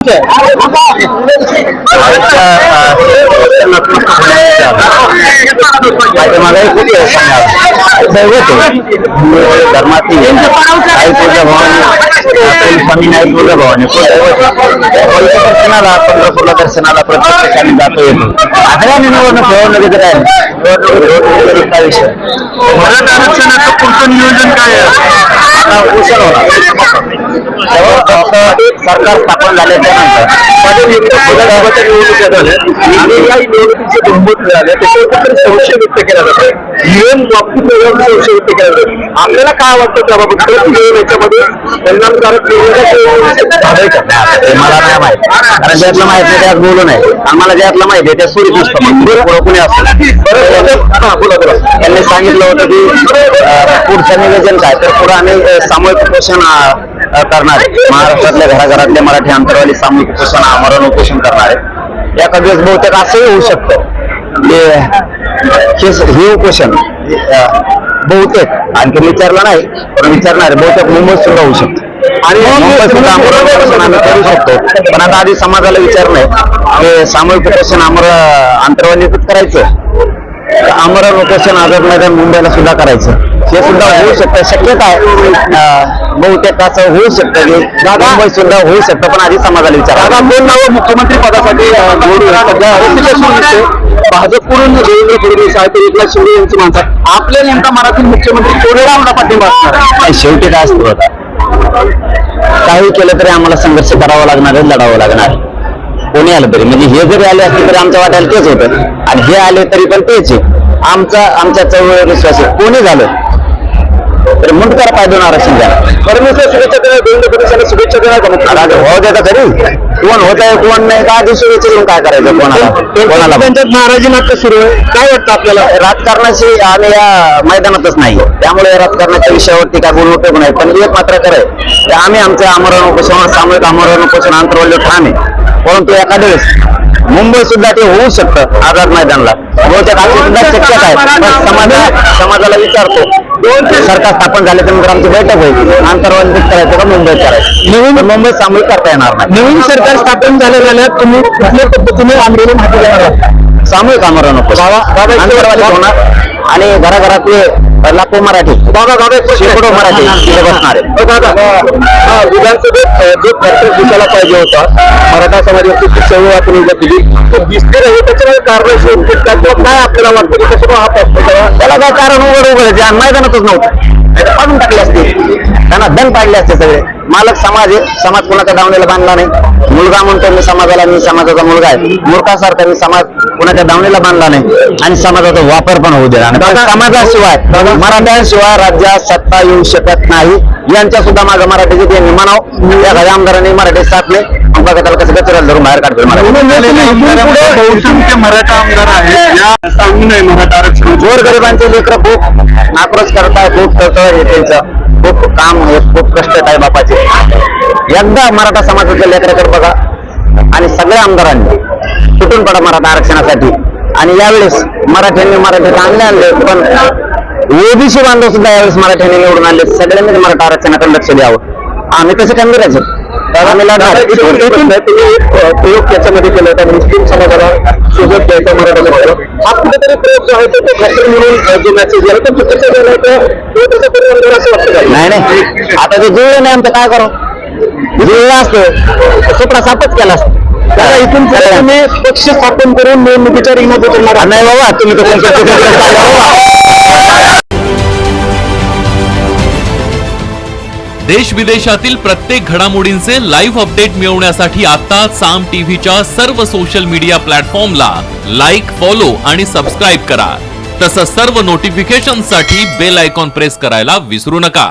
धर्मातील आई स्वामी नाईक तुळजाभवानी दर्शनाला पंढरपूरला दर्शनाला प्रत्येक ठिकाणी जातो येतो. आता निवडणूक निवडणुकीत राहील निवडणुकीचा विषय मराठा आरक्षणाचं पुढचं नियोजन काय आहे? आता उशीर होणार सरकार स्थापन झाल्याच्या नंतर निवडणुकीचे बहुमत मिळाले त्याच्याबद्दल संशय व्यक्त केला जातो. नियम बाबतीत संशय व्यक्त केला जातो. आपल्याला काय वाटतं त्याबाबत याच्यामध्ये परिणामकारक मला नाही माहित, कारण ज्यातलं माहित नाही त्यात बोलू नये. आम्हाला ज्यातलं माहिती आहे त्या सुरू पुस्तक कोणी असतं त्यांनी सांगितलं होतं की पुढचं नियोजन काय, तर पुढे आम्ही सामूहिक उपोषण करणार आहे. महाराष्ट्रातल्या घराघरातल्या मराठी अंतरवाली सामूहिक उपोषण आमरण उपोषण करणार आहे. एका दिवस बहुतेक असंही होऊ शकतं हे उपोषण बहुतेक आणखी विचारलं नाही पण विचारणार बहुतेक मुंबईत सुद्धा होऊ शकतं आणि मुंबईत सुद्धा आमरण उपोषण आम्ही करू शकतो. पण आता आधी समाजाला विचारणं आहे सामूहिक उपोषण अंतरवालीतच करायचं, आमरण उपोषण आझाद मैदान मुंबईला सुद्धा करायचं, हे सुद्धा होऊ शकतं. शक्यता आहे बहुतेक असं होऊ शकतं की मुंबईत सुद्धा होऊ शकतं, पण आधी समाजाला विचारा. दोन नावं मुख्यमंत्री पदासाठी भाजपकडून देवेंद्र फडणवीस आहेत, एकनाथ शिंदे यांची माणसं. आपल्या नेमका मराठी मुख्यमंत्री कोणाला आमचा पाठिंबा असणार? शेवटी काय असतं होता, काही केलं तरी आम्हाला संघर्ष करावा लागणार आहे, लढावं लागणार आहे. कोणी आलं तरी, म्हणजे हे जरी आले असते तरी आमच्या वाट्याला तेच होतं आणि हे आले तरी पण तेच आहे. आमच्या चळवळीवर विश्वास आहे. कोणी झालं तरी मुंडकर पाय दोन आरक्षण द्या. फडणवीसला शुभेच्छा देणार, देवेंद्र फडणवीसला शुभेच्छा देणार का? हो देता तरी कोण होत आहे कोण नाही का आधी शुभेच्छा देऊन काय करायचं कोणाला त्यांच्यात नाराजी नाट्य सुरू आहे. काय वाटतं आपल्याला? राजकारणाशी आम्ही या मैदानातच नाही, त्यामुळे राजकारणाच्या विषयावरती काय बोलू उपयोग नाही. पण एक मात्र खरं आहे आम्ही आमच्या आमरण उपोषण सामूहिक आमरण उपोषण अंतरवल्य ठाम आहे. परंतु एखाद्या वेळेस मुंबई सुद्धा ते होऊ शकतं आझाद मैदानला, बहुतेक अशी सुद्धा शक्यता आहे. समाजाला विचारतो सरकार स्थापन झाल्यानंतर आमची बैठक होईल, अंतरवालीत करायचं का मुंबईत करायचं. नवीन मुंबईत सामूहिक करता येणार नाही. नवीन सरकार स्थापन झाल्या तुम्ही कुठल्या पद्धतीने आंदोलन हाती घेणार आहात? सामूहिक आमरण उपोषण होणार आणि घराघरातले लाखो मराठी शेकडो मराठी तिथे बसणार आहे. विधानसभेत जो प्रत्येक दिसायला पाहिजे होता मराठा समाजाची चळवळ आपण दिली तो दिसते नाही, त्याच्यामध्ये कारण काय आपल्याला वाटतं की त्याच्यामुळे हा प्रश्न त्याला काय कारण उघड मैदानातच नव्हतं, पाडून टाकले असते, त्यांना दण पाडले असते सगळे. मालक समाज आहे, समाज कोणाच्या दावणीला बांधला नाही. मुलगा म्हणतो मी समाजाला, मी समाजाचा मुलगा आहे, मूर्खासारखा मी समाज कोणाच्या दावणीला बांधला नाही आणि समाजाचा वापर पण होऊ दिला नाही. समाजाशिवाय मराठ्यांशिवाय राज्यात सत्ता येऊ शकत नाही. यांच्या सुद्धा माझं मराठीचे त्यांनी म्हणाव, या घरी आमदारांनी मराठी साथ नाही बघा त्याला कसं गचरात धरून बाहेर काढतो. बहुसंख्य मराठा आमदार आहेत सांगू नये मराठा आरक्षण. गोरगरिबांचे लेकरं खूप नाकरच करताय, खूप तळतळ आहे त्यांचं, खूप काम आहे, खूप कष्ट आहे बापाचे. एकदा मराठा समाजाच्या लेकराकडे बघा आणि सगळ्या आमदारांनी तुटून पडा मराठा आरक्षणासाठी. आणि यावेळेस मराठ्यांनी आणले पण ओबीसी बांधव सुद्धा यावेळेस मराठ्यांनी निवडून आणले. सगळ्यांनी मराठा आरक्षणाकडे लक्ष द्यावं. आम्ही तसे खंबीरायचं प्रयोग त्याच्यामध्ये केला होता मुस्लिम समाजाला सोबत द्यायचा मराठा समाजाला. हा कुठेतरी प्रयोग जो आहे तो म्हणून जो मेसेज गेला तो चुकीचा गेला होता असं वाटतं. नाही आता ते जुळलं नाही आमचं काय करू, जुळलं असतं सुपडा सापच केला असतं. त्याला इथून तुम्ही पक्ष स्थापन करून निवडणुकीच्या रिंगणात उतरणार नाही बाबा तुम्ही तो देश विदेशातील प्रत्येक घडामोडींचे लाईव्ह अपडेट मिळवण्यासाठी आता साम टीव्हीच्या सर्व सोशल मीडिया प्लॅटफॉर्मला लाईक, फॉलो आणि सबस्क्राईब करा. तसंच सर्व नोटिफिकेशनसाठी बेल आयकॉन प्रेस करायला विसरू नका.